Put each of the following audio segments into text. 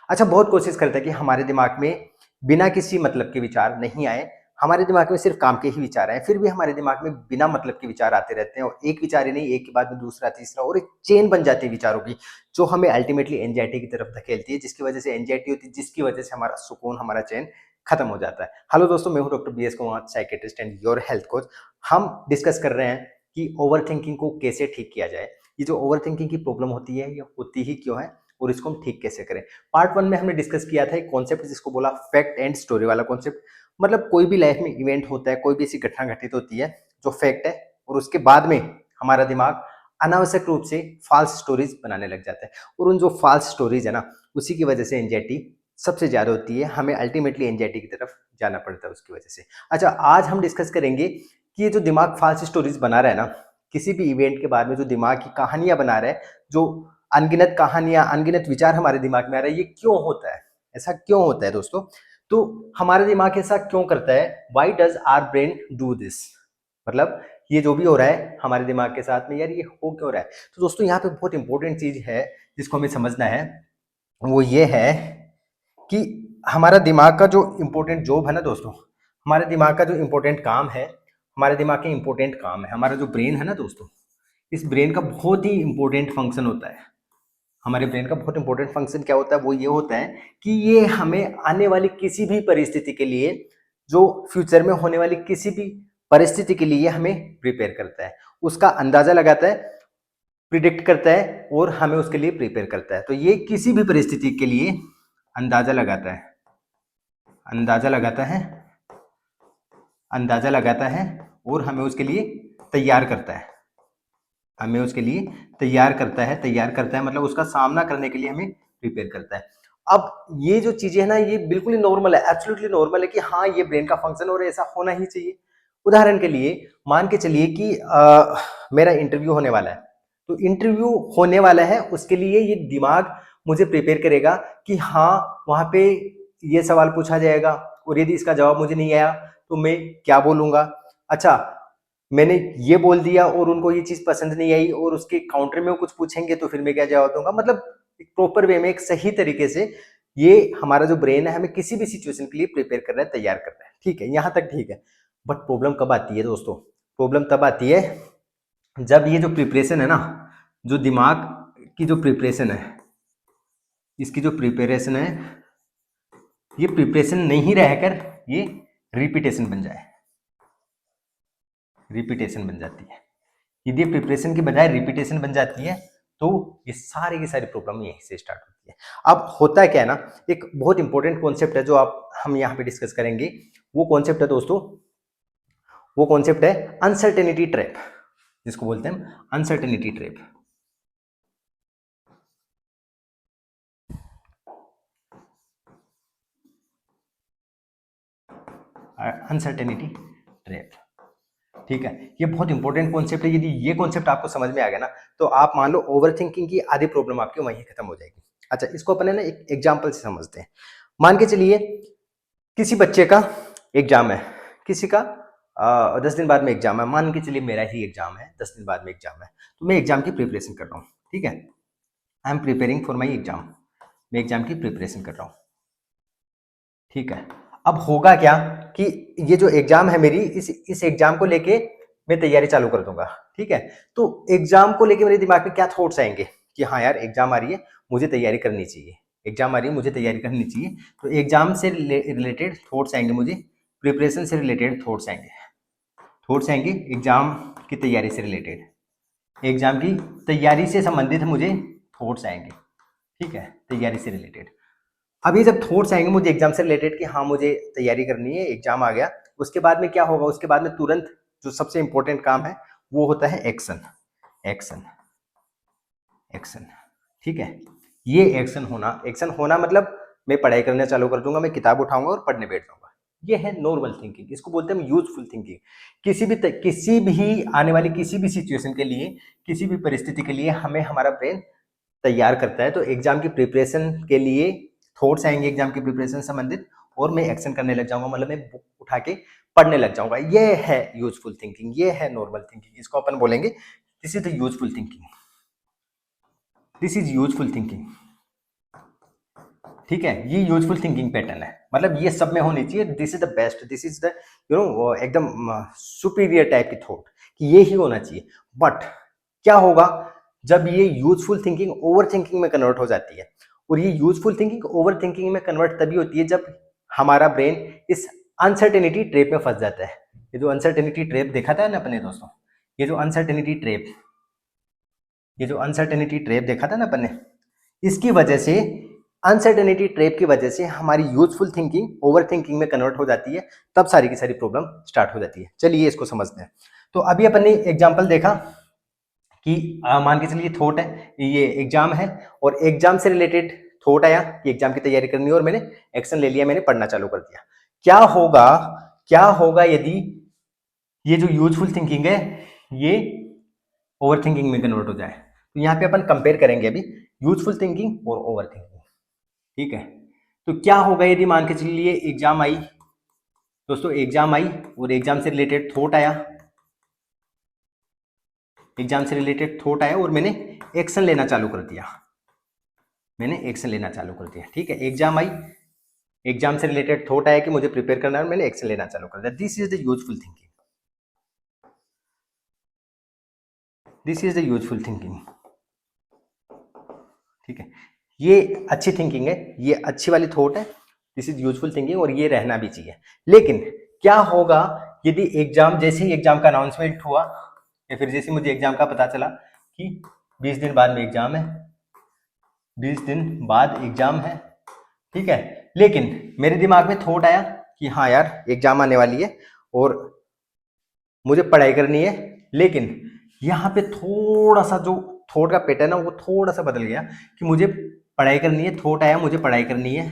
अच्छा, बहुत कोशिश करते हैं कि हमारे दिमाग में बिना किसी मतलब के विचार नहीं आए, हमारे दिमाग में सिर्फ काम के ही विचार आए, फिर भी हमारे दिमाग में बिना मतलब के विचार आते रहते हैं और एक विचार ही नहीं, एक के बाद में दूसरा, तीसरा और एक चेन बन जाती है विचारों की, जो हमें अल्टीमेटली एंजाइटी की तरफ धकेलती है, जिसकी वजह से एंजाइटी होती है, जिसकी वजह से हमारा सुकून, हमारा चैन खत्म हो जाता है। हेलो दोस्तों, मैं हूं doctor B S Kumar, psychiatrist and your health coach. हम डिस्कस कर रहे हैं कि ओवर थिंकिंग को कैसे ठीक किया जाए। ये जो ओवर थिंकिंग की प्रॉब्लम होती है, ये होती ही क्यों है और इसको हम ठीक कैसे करें। पार्ट 1 में हमने डिस्कस किया था एक कॉन्सेप्ट जिसको बोला फैक्ट एंड स्टोरी वाला कॉन्सेप्ट। मतलब कोई भी लाइफ में इवेंट होता है, कोई भी ऐसी घटना घटित होती है जो फैक्ट है और उसके बाद में हमारा दिमाग अनावश्यक रूप से फाल्स स्टोरीज बनाने लग जाता है और उन जो फाल्स स्टोरीज है ना, उसी की वजह से एंजाइटी सबसे ज्यादा होती है। हमें अल्टीमेटली एंजाइटी की तरफ जाना पड़ता है उसकी वजह से। अच्छा, आज हम डिस्कस करेंगे कि ये जो दिमाग फाल्स स्टोरीज बना रहा है ना, किसी भी इवेंट के बाद में जो दिमाग की कहानियां बना रहा है, जो अनगिनत कहानियां, अनगिनत विचार हमारे दिमाग में आ रहा है, ये क्यों होता है? ऐसा क्यों होता है दोस्तों? तो हमारा दिमाग ऐसा क्यों करता है? Why does our brain do this? मतलब ये जो भी हो रहा है हमारे दिमाग के साथ में, यार ये हो क्यों रहा है? तो दोस्तों यहाँ पे बहुत इंपॉर्टेंट चीज है जिसको हमें समझना है, वो ये है कि हमारा दिमाग का जो इंपॉर्टेंट जॉब है ना दोस्तों, हमारे दिमाग का जो इंपॉर्टेंट काम है, हमारे दिमाग के इंपॉर्टेंट काम है, हमारा जो ब्रेन है ना दोस्तों, इस ब्रेन का बहुत ही इंपॉर्टेंट फंक्शन होता है। हमारे ब्रेन का बहुत इंपॉर्टेंट फंक्शन क्या होता है? वो ये होता है कि ये हमें आने वाली किसी भी परिस्थिति के लिए, जो फ्यूचर में होने वाली किसी भी परिस्थिति के लिए हमें प्रिपेयर करता है, उसका अंदाजा लगाता है, प्रिडिक्ट करता है और हमें उसके लिए प्रिपेयर करता है। तो ये किसी भी परिस्थिति के लिए अंदाजा लगाता है, अंदाजा लगाता है, अंदाजा लगाता है और हमें उसके लिए तैयार करता है, हमें उसके लिए तैयार करता है, तैयार करता है मतलब उसका सामना करने के लिए हमें प्रिपेयर करता है। अब ये जो चीजें है ना, ये बिल्कुल ही नॉर्मल है, एब्सोल्युटली नॉर्मल है कि हाँ ये ब्रेन का फंक्शन और ऐसा होना ही चाहिए। उदाहरण के लिए मान के चलिए कि मेरा इंटरव्यू होने वाला है, तो इंटरव्यू होने वाला है, उसके लिए ये दिमाग मुझे प्रिपेयर करेगा कि हाँ वहां पे ये सवाल पूछा जाएगा और यदि इसका जवाब मुझे नहीं आया तो मैं क्या बोलूंगा। अच्छा, मैंने ये बोल दिया और उनको ये चीज पसंद नहीं आई और उसके काउंटर में वो कुछ पूछेंगे तो फिर मैं क्या जवाब दूंगा। मतलब एक प्रॉपर वे में, एक सही तरीके से ये हमारा जो ब्रेन है हमें किसी भी सिचुएशन के लिए प्रिपेयर कर रहा है, तैयार कर रहा है। ठीक है, यहाँ तक ठीक है। बट प्रॉब्लम कब आती है दोस्तों? प्रॉब्लम तब आती है जब ये जो प्रिपरेशन है ना, जो दिमाग की जो प्रिपरेशन है, इसकी जो प्रिपरेशन है, ये प्रिपरेशन नहीं रहकर ये रिपीटेशन बन जाए, रिपीटेशन बन जाती है। यदि प्रिपरेशन की बजाय रिपीटेशन बन जाती है तो ये सारी की सारी प्रॉब्लम यहीं से स्टार्ट होती है। अब होता क्या है ना, एक बहुत इंपॉर्टेंट कॉन्सेप्ट है जो आप हम यहाँ पे डिस्कस करेंगे। वो कॉन्सेप्ट है दोस्तों, वो कॉन्सेप्ट है अनसर्टेनिटी ट्रैप, जिसको बोलते हैं अनसर्टेनिटी ट्रैप। अनसर्टेनिटी ट्रैप, ठीक है। ये बहुत इंपॉर्टेंट कॉन्सेप्ट है। यदि ये कॉन्सेप्ट आपको समझ में आ गया ना, तो आप मान लो ओवर थिंकिंग की आधी प्रॉब्लम आपकी वहीं खत्म हो जाएगी। अच्छा, इसको अपन है ना एक एग्जाम्पल से समझते हैं। मान के चलिए किसी बच्चे का एग्जाम है, किसी का 10 दिन बाद में एग्जाम है। मान के चलिए मेरा ही एग्जाम है, 10 दिन बाद में एग्जाम है, तो मैं एग्जाम की प्रिपरेशन कर रहा हूँ। ठीक है, I am preparing for my exam, मैं एग्जाम की प्रिपरेशन कर रहा हूँ। ठीक है, अब होगा क्या कि ये जो एग्जाम है मेरी, इस एग्जाम को लेके मैं तैयारी चालू कर दूंगा। ठीक है, तो एग्जाम को लेके मेरे दिमाग में क्या थॉट्स आएंगे कि हाँ यार एग्जाम आ रही है, मुझे तैयारी करनी चाहिए, एग्जाम आ रही है, मुझे तैयारी करनी चाहिए। तो एग्जाम से रिलेटेड थॉट्स आएंगे मुझे, प्रिपरेशन से रिलेटेड थॉट्स आएंगे, थॉट्स आएंगे एग्जाम की तैयारी से रिलेटेड, एग्जाम की तैयारी से संबंधित मुझे थॉट्स आएंगे। ठीक है, तैयारी से रिलेटेड। अभी जब थॉट्स आएंगे मुझे एग्जाम से रिलेटेड कि हाँ मुझे तैयारी करनी है, एग्जाम आ गया, उसके बाद में क्या होगा? उसके बाद में तुरंत जो सबसे इंपॉर्टेंट काम है वो होता है एक्शन, एक्शन, एक्शन। ठीक है, ये एक्शन होना, एक्शन होना मतलब मैं पढ़ाई करना चालू कर दूंगा, मैं किताब उठाऊंगा और पढ़ने बैठ जाऊंगा। ये है नॉर्मल थिंकिंग, इसको बोलते हैं यूजफुल थिंकिंग। किसी भी आने वाली किसी भी सिचुएशन के लिए, किसी भी परिस्थिति के लिए हमें हमारा ब्रेन तैयार करता है। तो एग्जाम की प्रिपरेशन के लिए थॉट्स आएंगे एग्जाम की प्रिपरेशन संबंधित, और मैं एक्शन करने लग जाऊंगा, मतलब मैं बुक उठा के पढ़ने लग जाऊंगा। ये है यूजफुल थिंकिंग, ये है नॉर्मल थिंकिंग। इसको अपन बोलेंगे this is the useful thinking, this is useful thinking. ठीक है, ये यूजफुल थिंकिंग पैटर्न है, मतलब ये सब में होनी चाहिए। This is the best, this is the एकदम सुपीरियर टाइप की थॉट कि ये ही होना चाहिए। बट क्या होगा जब ये यूजफुल थिंकिंग ओवर थिंकिंग में कन्वर्ट हो जाती है? और ये यूजफुल थिंकिंग ओवर थिंकिंग में कन्वर्ट तभी होती है जब हमारा ब्रेन इस अनसर्टेनिटी ट्रैप में फंस जाता है। ये जो अनसर्टेनिटी ट्रैप देखा था ना अपने दोस्तों, ये जो अनसर्टेनिटी ट्रैप, ये जो अनसर्टेनिटी ट्रैप देखा था ना अपन ने, इसकी वजह से, अनसर्टेनिटी ट्रैप की वजह से हमारी यूजफुल थिंकिंग ओवर थिंकिंग में कन्वर्ट हो जाती है, तब सारी की सारी प्रॉब्लम स्टार्ट हो जाती है। चलिए इसको समझते हैं। तो अभी अपन ने एग्जांपल देखा कि मान के चलिए थॉट है, ये एग्जाम है और एग्जाम से रिलेटेड थॉट आया कि एग्जाम की तैयारी करनी है और मैंने एक्शन ले लिया, मैंने पढ़ना चालू कर दिया। क्या होगा, क्या होगा यदि ये जो यूजफुल थिंकिंग है ये ओवर थिंकिंग में कन्वर्ट हो जाए? तो यहाँ पे अपन कंपेयर करेंगे अभी यूजफुल थिंकिंग और ओवर थिंकिंग। ठीक है, तो क्या होगा यदि मान के चलिए एग्जाम आई दोस्तों, एग्जाम आई और एग्जाम से रिलेटेड थॉट आया, एग्जाम से रिलेटेड थॉट आया और मैंने एक्शन लेना चालू कर दिया, मैंने एक्शन लेना चालू कर दिया। ठीक है, एग्जाम आई, एग्जाम से रिलेटेड थॉट आया कि मुझे प्रिपेयर करना है और मैंने एक्शन लेना चालू कर दिया। This is the useful thinking, this is the useful thinking. ठीक है, ये अच्छी थिंकिंग है, ये अच्छी वाली थॉट है, दिस इज यूजफुल थिंकिंग और ये रहना भी चाहिए। लेकिन क्या होगा यदि एग्जाम, जैसे ही एग्जाम का अनाउंसमेंट हुआ या फिर जैसे मुझे एग्जाम का पता चला कि 20 दिन बाद में एग्जाम है, 20 दिन बाद एग्जाम है, ठीक है, लेकिन मेरे दिमाग में थॉट आया कि हाँ यार एग्जाम आने वाली है और मुझे पढ़ाई करनी है, लेकिन यहाँ पे थोड़ा सा जो थॉट का पैटर्न है वो थोड़ा सा बदल गया कि मुझे पढ़ाई करनी है। थॉट आया मुझे पढ़ाई करनी है,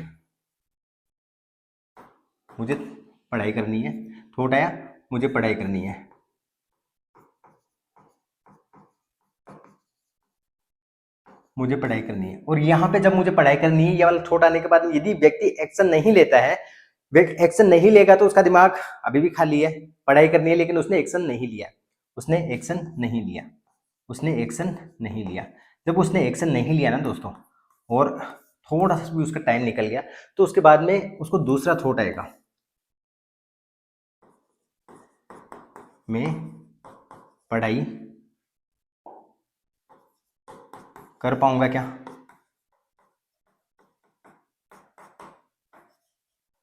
मुझे पढ़ाई करनी है, थॉट आया मुझे पढ़ाई करनी है, मुझे पढ़ाई करनी है। और यहाँ पे जब मुझे पढ़ाई करनी है, ये वाला थॉट आने के बाद यदि व्यक्ति एक्शन नहीं लेता है, व्यक्ति एक्शन नहीं लेगा तो उसका दिमाग अभी भी खाली है, पढ़ाई करनी है लेकिन उसने एक्शन नहीं लिया, उसने एक्शन नहीं लिया, उसने एक्शन नहीं लिया। जब उसने एक्शन नहीं लिया ना दोस्तों और थोड़ा सा भी उसका टाइम निकल गया, तो उसके बाद में उसको दूसरा थॉट आएगा, मैं पढ़ाई कर पाऊंगा क्या,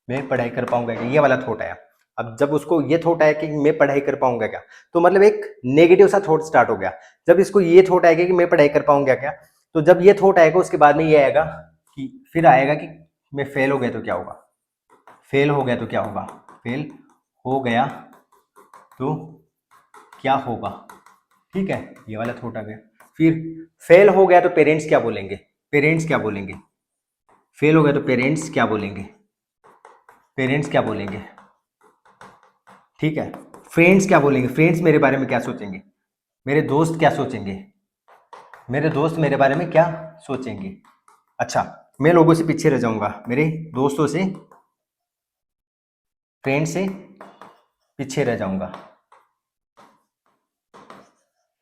मैं पढ़ाई कर पाऊंगा क्या, ये वाला थॉट आया। अब जब उसको ये थॉट आया कि मैं पढ़ाई कर पाऊंगा क्या, तो मतलब एक नेगेटिव सा थॉट स्टार्ट हो गया। जब इसको ये थॉट आएगा कि मैं पढ़ाई कर पाऊंगा क्या, तो जब ये थॉट आएगा उसके बाद में ये आएगा कि फिर आएगा कि मैं फेल हो गया तो क्या होगा, फेल हो गया तो क्या होगा, फेल हो गया तो क्या होगा। ठीक है, ये वाला थॉट आ गया। फिर फेल हो गया तो पेरेंट्स क्या बोलेंगे, पेरेंट्स क्या बोलेंगे, फेल हो गया तो पेरेंट्स क्या बोलेंगे, पेरेंट्स क्या बोलेंगे। ठीक है, फ्रेंड्स क्या बोलेंगे, फ्रेंड्स मेरे बारे में क्या सोचेंगे, मेरे दोस्त क्या सोचेंगे, मेरे दोस्त मेरे बारे में क्या सोचेंगे। अच्छा, मैं लोगों से पीछे रह जाऊंगा, मेरे दोस्तों से, फ्रेंड से पीछे रह जाऊंगा।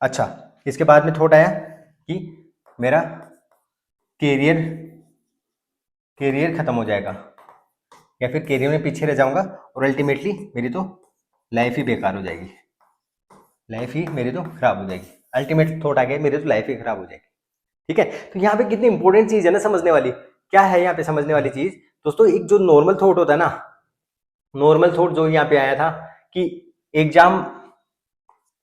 अच्छा, इसके बाद में थॉट आया कि मेरा कैरियर, कैरियर खत्म हो जाएगा या फिर कैरियर में पीछे रह जाऊंगा और अल्टीमेटली मेरी तो लाइफ ही बेकार हो जाएगी, लाइफ ही मेरी तो खराब हो जाएगी। अल्टीमेट थॉट आ गया मेरी तो लाइफ ही खराब हो जाएगी। ठीक है, तो यहाँ पे कितनी इंपॉर्टेंट चीज है ना समझने वाली। क्या है यहाँ पे समझने वाली चीज दोस्तों, एक जो नॉर्मल थॉट होता है ना, नॉर्मल थॉट जो यहाँ पे आया था कि एग्जाम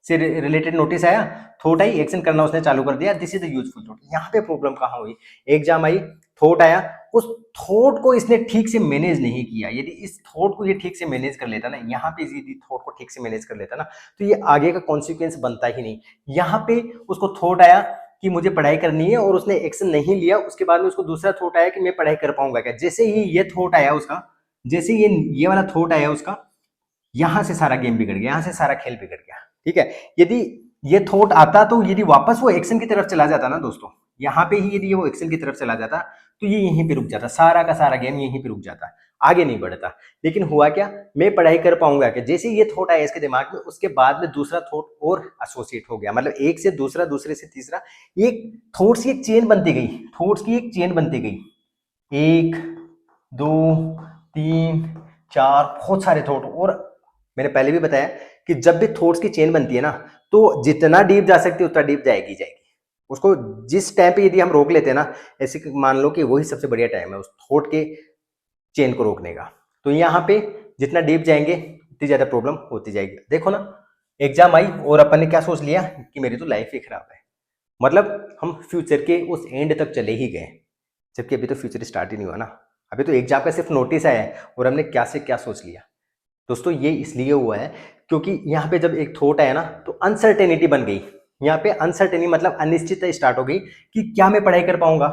से रिलेटेड नोटिस आया, थॉट आई, एक्शन करना उसने चालू कर दिया, this is the useful thought. यहाँ पे प्रॉब्लम कहाँ हुई, एग्जाम आई, थॉट आया, उस थॉट को इसने ठीक से मैनेज नहीं किया। यदि इस थॉट को ये ठीक से मैनेज कर लेता ना, यहाँ पे यदि थॉट को ठीक से मैनेज कर लेता ना, तो ये आगे का कॉन्सिक्वेंस बनता ही नहीं। यहाँ पे उसको थॉट आया कि मुझे पढ़ाई करनी है और उसने एक्शन नहीं लिया, उसके बाद में उसको दूसरा थॉट आया कि मैं पढ़ाई कर पाऊंगा क्या। जैसे ही ये थॉट आया उसका, जैसे ये वाला थॉट आया उसका, यहां से सारा गेम बिगड़ गया, यहां से सारा खेल बिगड़ गया। ठीक है, यदि ये थॉट आता तो यदि वापस वो एक्शन की तरफ चला जाता ना दोस्तों, यहाँ पे ही यदि वो एक्शन की तरफ चला जाता तो ये यहीं पे रुक जाता, सारा का सारा गेम यहीं पे रुक जाता, आगे नहीं बढ़ता। लेकिन हुआ क्या, मैं पढ़ाई कर पाऊंगा क्या, जैसे ये थॉट आया इसके दिमाग में, उसके बाद में दूसरा थॉट और एसोसिएट हो गया, मतलब एक से दूसरा, दूसरे से तीसरा, एक थॉट्स की एक चेन बनती गई, थॉट्स की एक चेन बनती गई, एक 2, 3, 4, बहुत सारे थॉट। और मैंने पहले भी बताया कि जब भी थॉट्स की चेन बनती है ना, तो जितना डीप जा सकती है उतना डीप जाएगी जाएगी। उसको जिस टाइम पे यदि हम रोक लेते हैं ना, ऐसे मान लो कि वही सबसे बढ़िया टाइम है उस थॉट के चेन को रोकने का। तो यहाँ पे जितना डीप जाएंगे उतनी ज्यादा प्रॉब्लम होती जाएगी। देखो ना, एग्जाम आई और अपन ने क्या सोच लिया कि मेरी तो लाइफ ही खराब है, मतलब हम फ्यूचर के उस एंड तक चले ही गए, जबकि अभी तो फ्यूचर स्टार्ट ही नहीं हुआ ना। अभी तो एग्जाम का सिर्फ नोटिस आया है और हमने क्या से क्या सोच लिया। दोस्तों ये इसलिए हुआ है क्योंकि यहाँ पे जब एक थॉट आया ना तो अनसर्टेनिटी बन गई। यहाँ पे अनसर्टेनिटी मतलब अनिश्चितता स्टार्ट हो गई कि क्या मैं पढ़ाई कर पाऊंगा,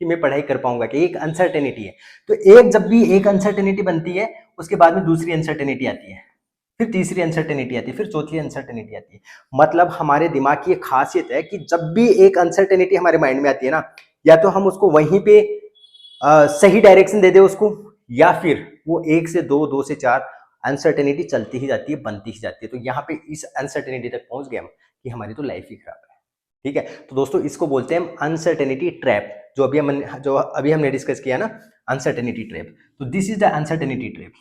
कि मैं पढ़ाई कर पाऊंगा, कि एक अनसर्टेनिटी है। तो एक जब भी एक अनसर्टेनिटी बनती है उसके बाद में दूसरी अनसर्टेनिटी आती है, फिर तीसरी अनसर्टेनिटी आती है, फिर चौथी अनसर्टेनिटी आती है। मतलब हमारे दिमाग की एक खासियत है कि जब भी एक अनसर्टेनिटी हमारे माइंड में आती है ना, या तो हम उसको वहीं पे सही डायरेक्शन दे दे उसको, या फिर वो एक से दो, दो से चार अनसर्टेनिटी चलती ही जाती है, बनती ही जाती है। तो यहाँ पे इस अनसर्टेनिटी तक पहुंच गए हम कि हमारी तो लाइफ ही खराब है। ठीक है, तो दोस्तों इसको बोलते हैं हम अनसर्टेनिटी ट्रैप, जो अभी हमने डिस्कस किया ना, अनसर्टेनिटी ट्रैप। तो this is the uncertainty trap.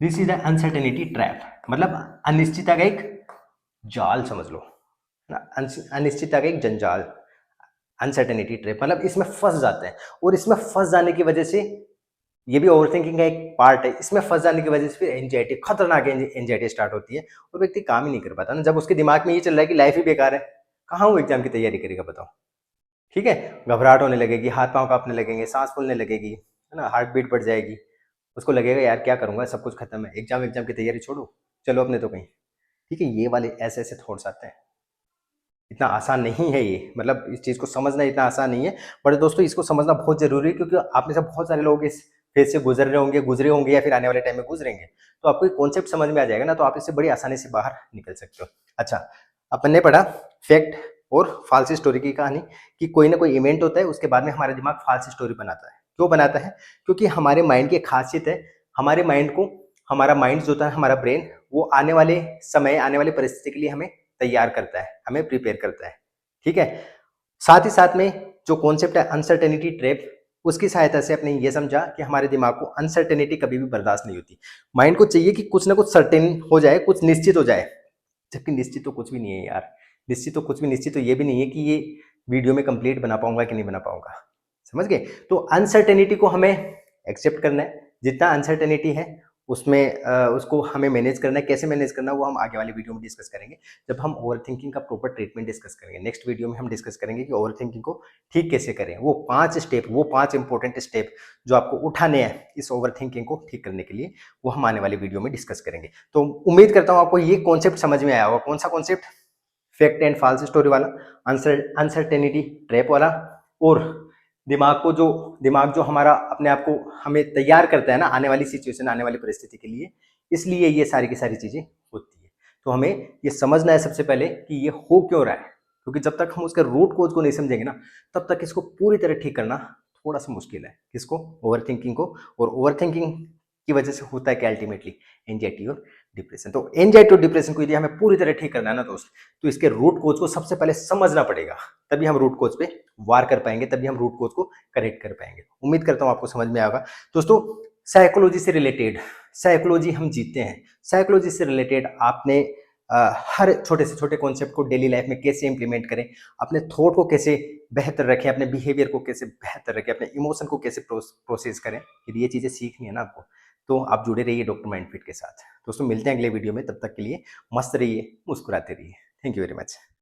This is the uncertainty trap, मतलब अनिश्चितता का एक जाल समझ लो ना, अनिश्चितता का एक जंजाल, अनसर्टेनिटी ट्रैप। मतलब इसमें फंस जाते हैं, और इसमें फंस जाने की वजह से, ये भी ओवर थिंकिंग का एक पार्ट है, इसमें फंस जाने की वजह से फिर एंजाइटी, खतरनाक एंजाइटी स्टार्ट होती है और व्यक्ति काम ही नहीं कर पाता ना। जब उसके दिमाग में ये चल रहा है कि लाइफ ही बेकार है, कहाँ वो एग्जाम की तैयारी करेगा बताओ। ठीक है, घबराहट होने लगेगी, हाथ पांव कांपने लगेंगे, सांस फूलने लगेगी, है ना, हार्ट बीट बढ़ जाएगी। उसको लगेगा यार क्या करूंगा, सब कुछ खत्म है, एग्जाम एग्जाम की तैयारी छोड़ो, चलो अपने तो कहीं। ठीक है, ये वाले ऐसे ऐसे थॉट्स आते हैं। इतना आसान नहीं है ये, मतलब इस चीज़ को समझना इतना आसान नहीं है। बट दोस्तों इसको समझना बहुत ज़रूरी है, क्योंकि आप में से बहुत सारे लोग इस फेज से गुजरे होंगे या फिर आने वाले टाइम में गुजरेंगे। तो आपको एक कॉन्सेप्ट समझ में आ जाएगा ना, तो आप इससे बड़ी आसानी से बाहर निकल सकते हो। अच्छा, अपन ने पढ़ा फैक्ट और फाल्स स्टोरी की कहानी, कि कोई ना कोई इवेंट होता है उसके बाद में हमारा दिमाग फाल्स स्टोरी बनाता है। क्यों बनाता है? क्योंकि हमारे माइंड की खासियत है, हमारे माइंड को, हमारा माइंड जो होता है, हमारा ब्रेन, वो आने वाले समय, आने वाली परिस्थिति के लिए हमें तैयार करता है, हमें प्रिपेयर करता है। ठीक है, साथ ही साथ में जो कॉन्सेप्ट है अनसर्टेनिटी ट्रैप, उसकी सहायता से अपने ये समझा कि हमारे दिमाग को अनसर्टेनिटी कभी भी बर्दाश्त नहीं होती। माइंड को चाहिए कि कुछ ना कुछ सर्टेन हो जाए, कुछ निश्चित हो जाए, जबकि निश्चित तो कुछ भी नहीं है यार। निश्चित तो कुछ भी, निश्चित तो ये भी नहीं है कि ये वीडियो में कंप्लीट बना पाऊंगा कि नहीं बना पाऊंगा। समझ गए? तो अनसर्टेनिटी को हमें एक्सेप्ट करना है, जितना अनसर्टेनिटी है उसमें उसको हमें मैनेज करना है। कैसे मैनेज करना है वो हम आगे वाली वीडियो में डिस्कस करेंगे, जब हम ओवर थिंकिंग का प्रॉपर ट्रीटमेंट डिस्कस करेंगे। नेक्स्ट वीडियो में हम डिस्कस करेंगे कि ओवर थिंकिंग को ठीक कैसे करें, वो 5 स्टेप, वो 5 इंपॉर्टेंट स्टेप जो आपको उठाने हैं इस ओवर थिंकिंग को ठीक करने के लिए, वो हम आने वाली वीडियो में डिस्कस करेंगे। तो उम्मीद करता हूँ आपको ये कॉन्सेप्ट समझ में आया होगा। कौन सा concept? Fact and false story वाला, अनसर्टेनिटी ट्रैप वाला, और दिमाग जो हमारा अपने आप को हमें तैयार करता है ना आने वाली सिचुएशन, आने वाली परिस्थिति के लिए, इसलिए ये सारी की सारी चीजें होती है। तो हमें ये समझना है सबसे पहले कि ये हो क्यों रहा है, क्योंकि जब तक हम उसके रूट कोज को नहीं समझेंगे ना, तब तक इसको पूरी तरह ठीक करना थोड़ा सा मुश्किल है। किसको? ओवर थिंकिंग को। और ओवर थिंकिंग की वजह से होता है कि अल्टीमेटली एंजाइटी और डिप्रेशन। तो एंजाइटी और डिप्रेशन को यदि हमें पूरी तरह ठीक करना है ना दोस्त, तो इसके रूट कोज को सबसे पहले समझना पड़ेगा, तभी हम रूट कोज पे वार कर पाएंगे, तभी हम रूट कोज को करेक्ट कर पाएंगे। उम्मीद करता हूं आपको समझ में आएगा दोस्तों। साइकोलॉजी से रिलेटेड, साइकोलॉजी हम जीते हैं, साइकोलॉजी से रिलेटेड आपने हर छोटे से छोटे कॉन्सेप्ट को डेली लाइफ में कैसे इंप्लीमेंट करें, अपने थॉट को कैसे बेहतर रखें, अपने बिहेवियर को कैसे बेहतर रखें, अपने इमोशन को कैसे प्रोसेस करें, यदि ये चीज़ें सीखनी है ना आपको, तो आप जुड़े रहिए डॉक्टर माइंडफिट के साथ। दोस्तों मिलते हैं अगले वीडियो में, तब तक के लिए मस्त रहिए, मुस्कुराते रहिए। Thank you very much.